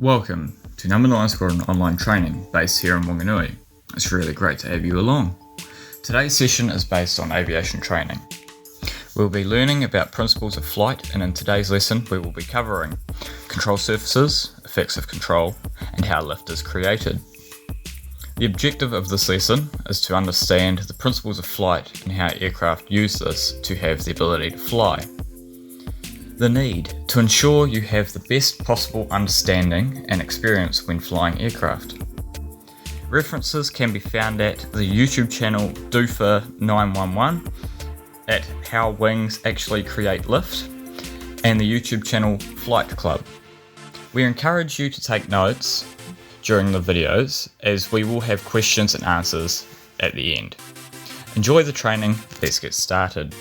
Welcome to Number 9 Squadron online training based here in Wanganui. It's really great to have you along. Today's session is based on aviation training. We'll be learning about principles of flight, and in today's lesson we will be covering control surfaces, effects of control, and how lift is created. The objective of this lesson is to understand the principles of flight and how aircraft use this to have the ability to fly. The need to ensure you have the best possible understanding and experience when flying aircraft. References can be found at the YouTube channel Doofer911, at How Wings Actually Create Lift, and the YouTube channel Flight Club. We encourage you to take notes during the videos, as we will have questions and answers at the end. Enjoy the training. Let's get started.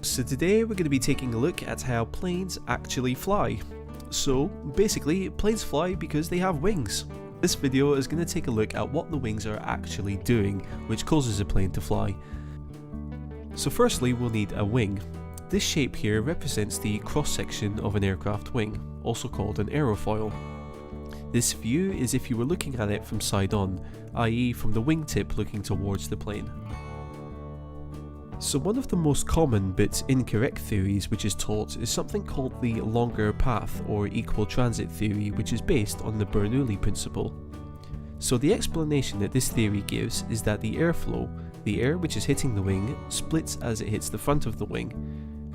So today we're going to be taking a look at how planes actually fly. So basically, planes fly because they have wings. This video is going to take a look at what the wings are actually doing, which causes a plane to fly. So firstly, we'll need a wing. This shape here represents the cross-section of an aircraft wing, also called an aerofoil. This view is if you were looking at it from side on, i.e. from the wingtip looking towards the plane. So one of the most common but incorrect theories which is taught is something called the longer path or equal transit theory, which is based on the Bernoulli principle. So the explanation that this theory gives is that the airflow, the air which is hitting the wing, splits as it hits the front of the wing.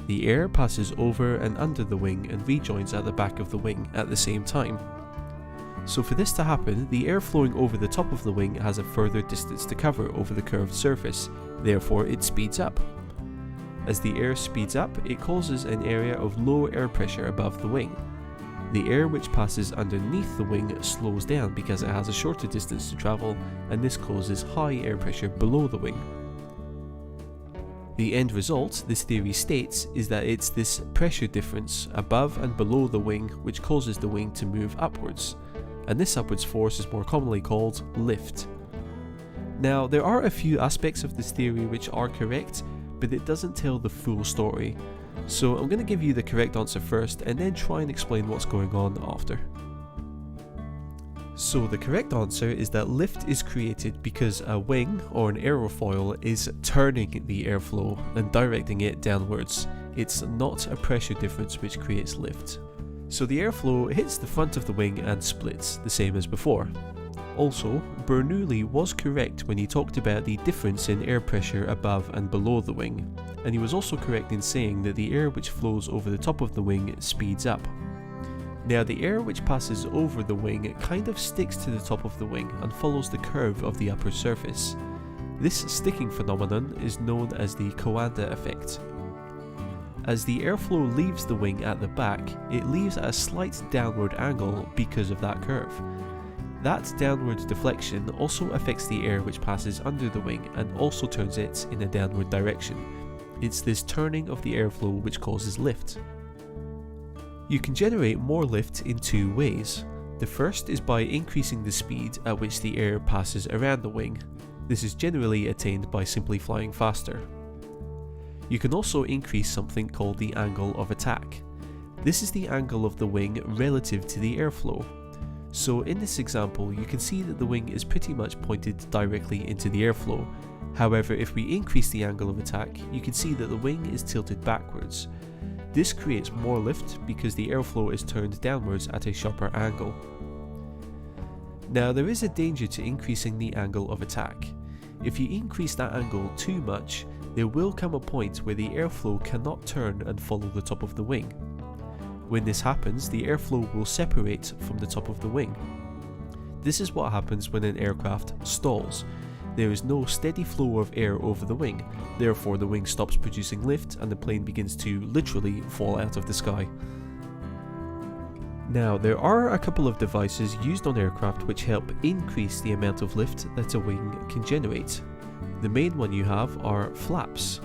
The air passes over and under the wing and rejoins at the back of the wing at the same time. So for this to happen, the air flowing over the top of the wing has a further distance to cover over the curved surface, therefore it speeds up. As the air speeds up, it causes an area of low air pressure above the wing. The air which passes underneath the wing slows down because it has a shorter distance to travel, and this causes high air pressure below the wing. The end result, this theory states, is that it's this pressure difference above and below the wing which causes the wing to move upwards, and this upwards force is more commonly called lift. Now, there are a few aspects of this theory which are correct, but it doesn't tell the full story. So I'm going to give you the correct answer first and then try and explain what's going on after. So the correct answer is that lift is created because a wing or an aerofoil is turning the airflow and directing it downwards. It's not a pressure difference which creates lift. So the airflow hits the front of the wing and splits, the same as before. Also, Bernoulli was correct when he talked about the difference in air pressure above and below the wing, and he was also correct in saying that the air which flows over the top of the wing speeds up. Now, the air which passes over the wing kind of sticks to the top of the wing and follows the curve of the upper surface. This sticking phenomenon is known as the Coanda effect. As the airflow leaves the wing at the back, it leaves at a slight downward angle because of that curve. That downward deflection also affects the air which passes under the wing and also turns it in a downward direction. It's this turning of the airflow which causes lift. You can generate more lift in two ways. The first is by increasing the speed at which the air passes around the wing. This is generally attained by simply flying faster. You can also increase something called the angle of attack. This is the angle of the wing relative to the airflow. So in this example, you can see that the wing is pretty much pointed directly into the airflow. However, if we increase the angle of attack, you can see that the wing is tilted backwards. This creates more lift because the airflow is turned downwards at a sharper angle. Now, there is a danger to increasing the angle of attack. If you increase that angle too much, there will come a point where the airflow cannot turn and follow the top of the wing. When this happens, the airflow will separate from the top of the wing. This is what happens when an aircraft stalls. There is no steady flow of air over the wing, therefore the wing stops producing lift and the plane begins to literally fall out of the sky. Now, there are a couple of devices used on aircraft which help increase the amount of lift that a wing can generate. The main one you have are flaps.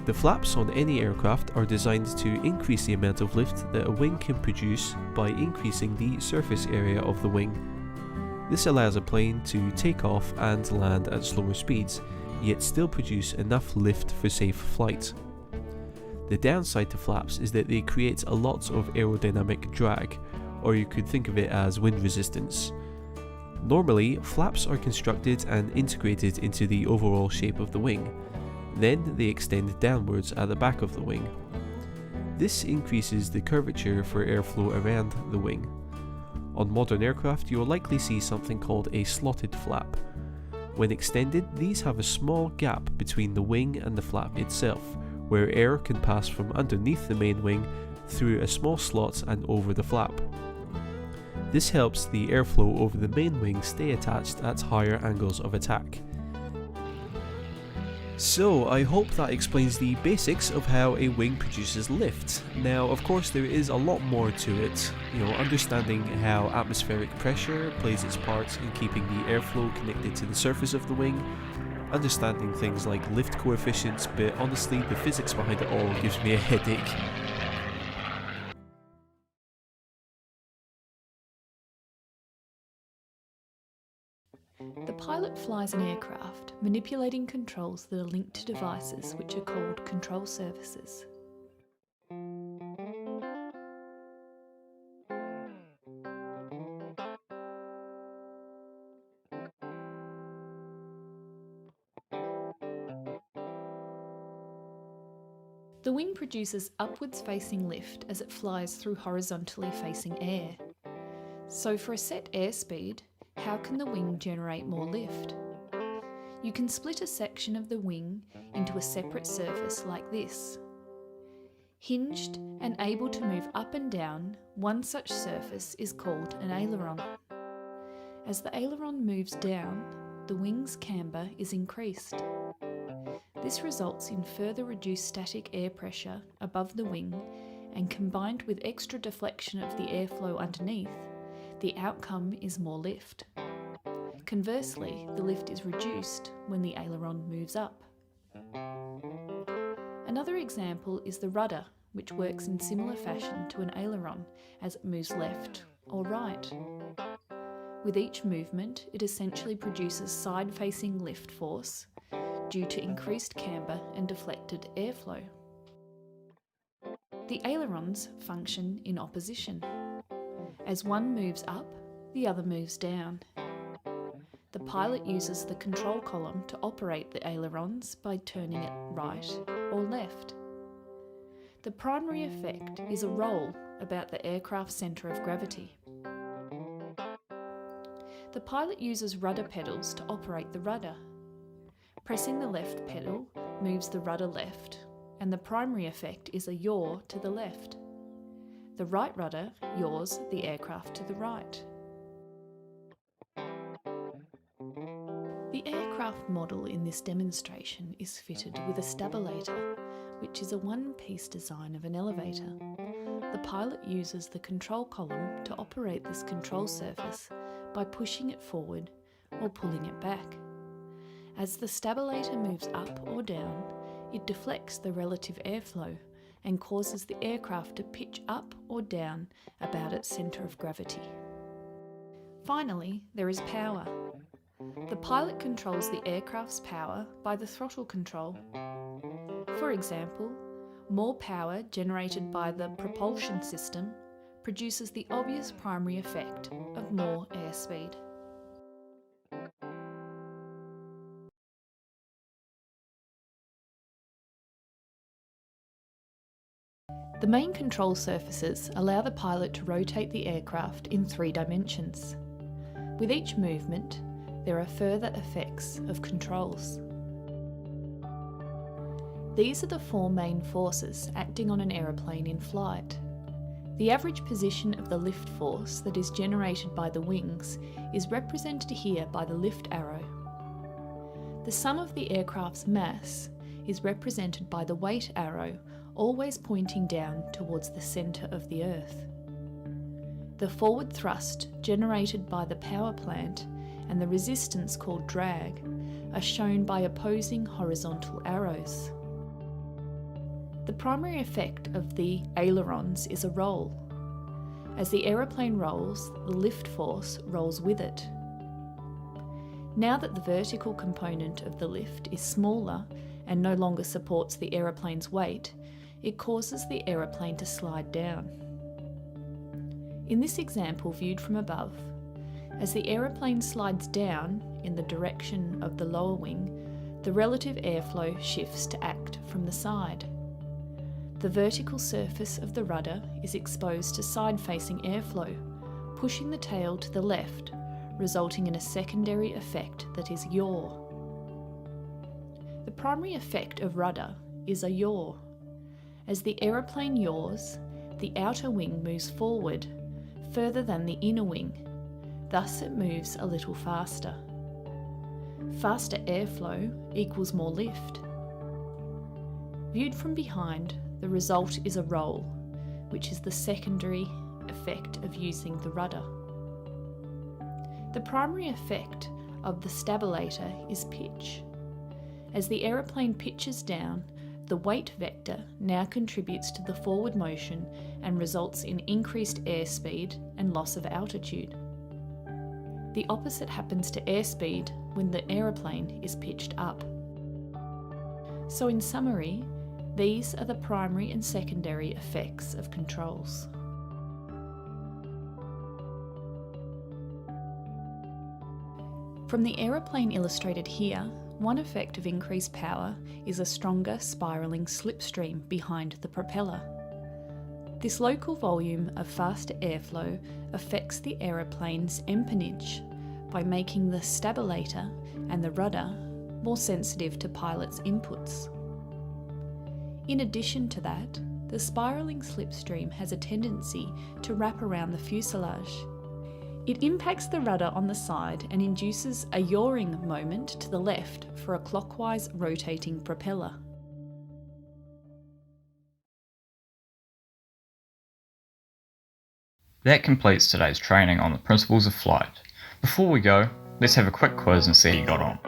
The flaps on any aircraft are designed to increase the amount of lift that a wing can produce by increasing the surface area of the wing. This allows a plane to take off and land at slower speeds, yet still produce enough lift for safe flight. The downside to flaps is that they create a lot of aerodynamic drag, or you could think of it as wind resistance. Normally, flaps are constructed and integrated into the overall shape of the wing. Then they extend downwards at the back of the wing. This increases the curvature for airflow around the wing. On modern aircraft, you will likely see something called a slotted flap. When extended, these have a small gap between the wing and the flap itself, where air can pass from underneath the main wing through a small slot and over the flap. This helps the airflow over the main wing stay attached at higher angles of attack. So, I hope that explains the basics of how a wing produces lift. Now, of course, there is a lot more to it. Understanding how atmospheric pressure plays its part in keeping the airflow connected to the surface of the wing, understanding things like lift coefficients, but honestly, the physics behind it all gives me a headache. The pilot flies an aircraft, manipulating controls that are linked to devices which are called control surfaces. The wing produces upwards facing lift as it flies through horizontally facing air. So for a set airspeed, how can the wing generate more lift? You can split a section of the wing into a separate surface like this. Hinged and able to move up and down, one such surface is called an aileron. As the aileron moves down, the wing's camber is increased. This results in further reduced static air pressure above the wing, and combined with extra deflection of the airflow underneath, the outcome is more lift. Conversely, the lift is reduced when the aileron moves up. Another example is the rudder, which works in similar fashion to an aileron as it moves left or right. With each movement, it essentially produces side-facing lift force due to increased camber and deflected airflow. The ailerons function in opposition. As one moves up, the other moves down. The pilot uses the control column to operate the ailerons by turning it right or left. The primary effect is a roll about the aircraft's centre of gravity. The pilot uses rudder pedals to operate the rudder. Pressing the left pedal moves the rudder left, and the primary effect is a yaw to the left. The right rudder yaws the aircraft to the right. The aircraft model in this demonstration is fitted with a stabilator, which is a one-piece design of an elevator. The pilot uses the control column to operate this control surface by pushing it forward or pulling it back. As the stabilator moves up or down, it deflects the relative airflow and causes the aircraft to pitch up or down about its centre of gravity. Finally, there is power. The pilot controls the aircraft's power by the throttle control. For example, more power generated by the propulsion system produces the obvious primary effect of more airspeed. The main control surfaces allow the pilot to rotate the aircraft in 3 dimensions. With each movement, there are further effects of controls. These are the 4 main forces acting on an aeroplane in flight. The average position of the lift force that is generated by the wings is represented here by the lift arrow. The sum of the aircraft's mass is represented by the weight arrow, always pointing down towards the centre of the Earth. The forward thrust generated by the power plant and the resistance called drag are shown by opposing horizontal arrows. The primary effect of the ailerons is a roll. As the aeroplane rolls, the lift force rolls with it. Now that the vertical component of the lift is smaller and no longer supports the aeroplane's weight, it causes the aeroplane to slide down. In this example viewed from above, as the aeroplane slides down in the direction of the lower wing, the relative airflow shifts to act from the side. The vertical surface of the rudder is exposed to side-facing airflow, pushing the tail to the left, resulting in a secondary effect that is yaw. The primary effect of rudder is a yaw. As the aeroplane yaws, the outer wing moves forward, further than the inner wing, thus it moves a little faster. Faster airflow equals more lift. Viewed from behind, the result is a roll, which is the secondary effect of using the rudder. The primary effect of the stabilator is pitch. As the aeroplane pitches down, the weight vector now contributes to the forward motion and results in increased airspeed and loss of altitude. The opposite happens to airspeed when the aeroplane is pitched up. So in summary, these are the primary and secondary effects of controls. From the aeroplane illustrated here, one effect of increased power is a stronger spiralling slipstream behind the propeller. This local volume of faster airflow affects the aeroplane's empennage by making the stabilator and the rudder more sensitive to pilots' inputs. In addition to that, the spiralling slipstream has a tendency to wrap around the fuselage. It impacts the rudder on the side and induces a yawing moment to the left for a clockwise rotating propeller. That completes today's training on the principles of flight. Before we go, let's have a quick quiz and see how you got on.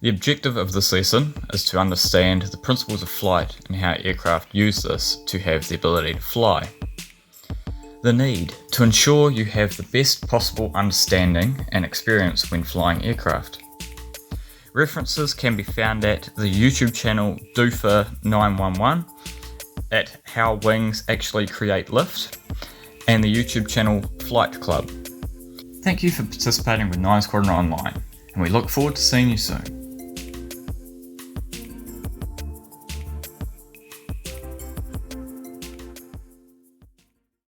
The objective of this lesson is to understand the principles of flight and how aircraft use this to have the ability to fly. The need to ensure you have the best possible understanding and experience when flying aircraft. References can be found at the YouTube channel Doofer 911, at How Wings Actually Create Lift, and the YouTube channel Flight Club. Thank you for participating with 9 Squadron Online, and we look forward to seeing you soon.